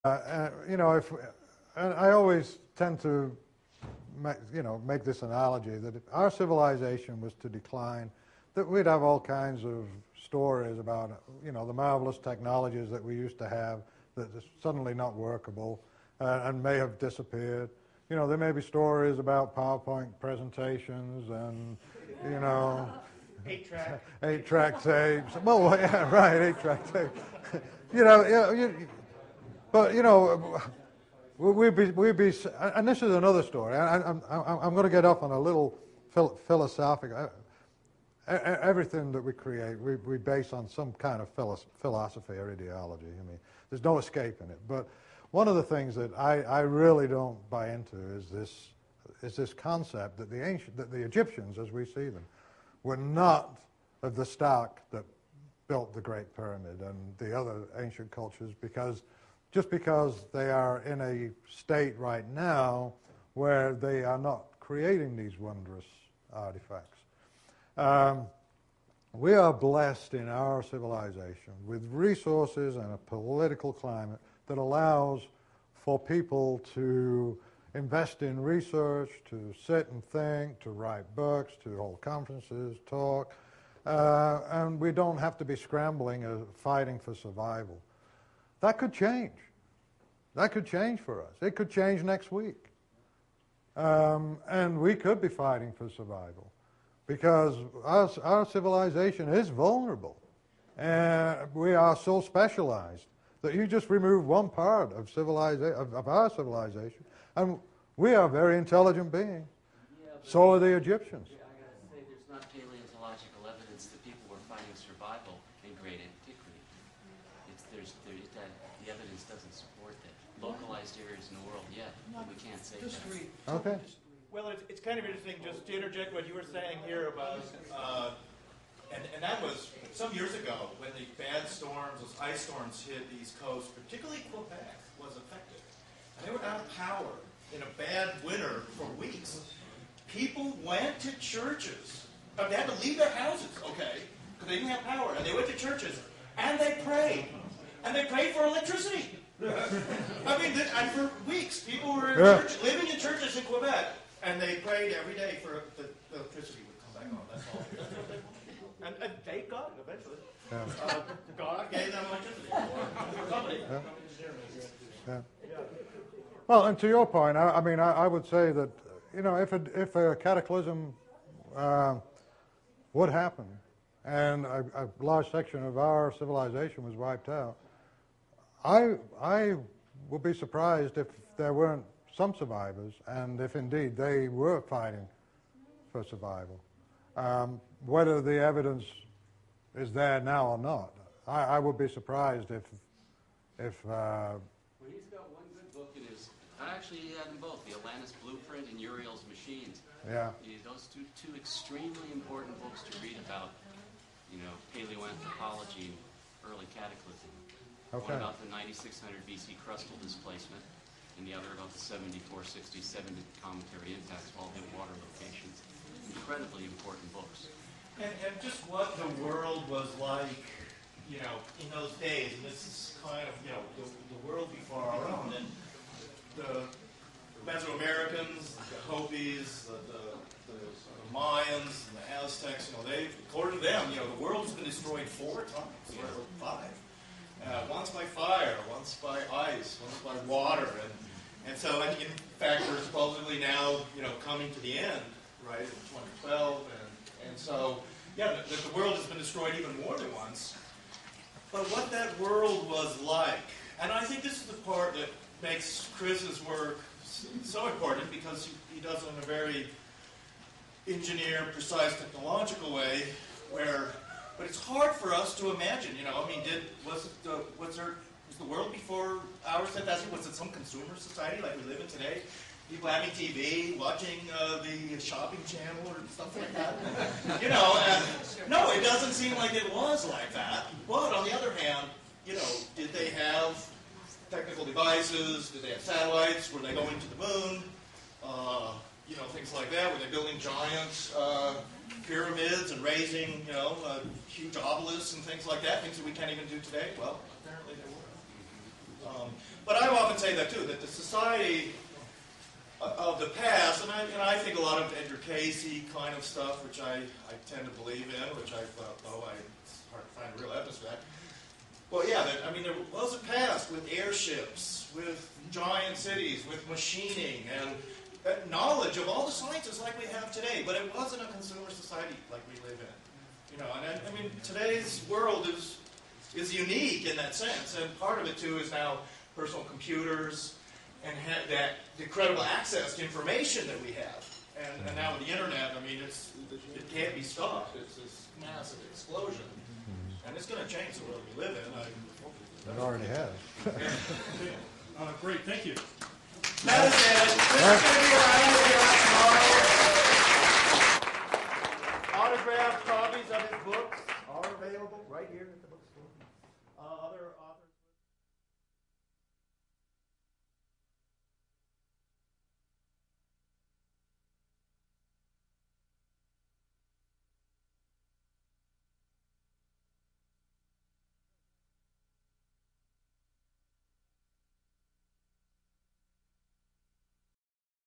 And I always tend to make this analogy that if our civilization was to decline, that we'd have all kinds of stories about, the marvelous technologies that we used to have that are suddenly not workable and may have disappeared. There may be stories about PowerPoint presentations and, 8-track tapes. Well, yeah, right, 8-track tapes. But we'd be, and this is another story. I'm going to get off on a little philosophical. Everything that we create, we base on some kind of philosophy or ideology. I mean, there's no escaping it. But one of the things that I really don't buy into is this concept that the Egyptians, as we see them, were not of the stock that built the Great Pyramid and the other ancient cultures, just because they are in a state right now where they are not creating these wondrous artifacts. We are blessed in our civilization with resources and a political climate that allows for people to invest in research, to sit and think, to write books, to hold conferences, talk, and we don't have to be scrambling or fighting for survival. That could change. That could change for us. It could change next week. And we could be fighting for survival because our civilization is vulnerable. And we are so specialized that you just remove one part of our civilization, and we are very intelligent beings. Yeah, so are the Egyptians. Yeah, I got to say, there's not paleontological evidence that people were fighting survival in great antiquity. The evidence doesn't support that. Localized areas in the world, yeah, but we can't say that. Okay. Well, it's kind of interesting just to interject what you were saying here about, and that was some years ago when the bad storms, those ice storms hit the East Coast, particularly Quebec was affected. And they were out of power in a bad winter for weeks. People went to churches. They had to leave their houses, okay, because they didn't have power. And they went to churches, and they prayed. And they prayed for electricity. I mean, and for weeks, people were living in churches in Quebec, and they prayed every day for the electricity would come back on. That's all. And they got it eventually. Yeah. God gave them electricity. Somebody. Yeah. Well, and to your point, I would say that if a cataclysm would happen, and a large section of our civilization was wiped out, I would be surprised if there weren't some survivors, and if indeed they were fighting for survival. Whether the evidence is there now or not, I would be surprised if Well, he's got one good book in his. Actually, he had them both: the Atlantis Blueprint and Uriel's Machines. Yeah. Those two extremely important books to read about, paleoanthropology and early cataclysm. Okay. One about the 9600 BC crustal displacement, and the other about the 7467 cometary impacts of all hidden water locations. Incredibly important books. And just what the world was like, in those days. And this is kind of, the world before our own. And the Mesoamericans, the Hopis, the Mayans, and the Aztecs, according to them, the world has been destroyed 4 times, or 5. Once by fire, once by ice, once by water. And so, in fact, we're supposedly now, coming to the end, right, in 2012. And so, yeah, the world has been destroyed even more than once. But what that world was like, and I think this is the part that makes Chris's work so important, because he does it in a very engineered, precise, technological way, but it's hard for us to imagine, was the world before ours set that? Was it some consumer society like we live in today? People having TV, watching the shopping channel or stuff like that. No, it doesn't seem like it was like that. But on the other hand, did they have technical devices? Did they have satellites? Were they going to the moon? Things like that. Were they building giant pyramids and raising, huge obelisks and things like that? Things that we can't even do today? Well, apparently they were. But I often say that too, that the society of the past, and I think a lot of Edgar Casey kind of stuff, which I tend to believe in, which I thought, it's hard to find real evidence for that. Well, yeah, there was a past with airships, with giant cities, with machining, and knowledge of all the sciences like we have today, but it wasn't a consumer society like we live in. And today's world is unique in that sense, and part of it too is now personal computers and that incredible access to information that we have, and now with the internet, it can't be stopped. It's this massive explosion, and it's going to change the world we live in. It already has. Great, thank you. That is it. This is going to be around here tomorrow. Autographed copies of his books are available right here at the bookstore. Other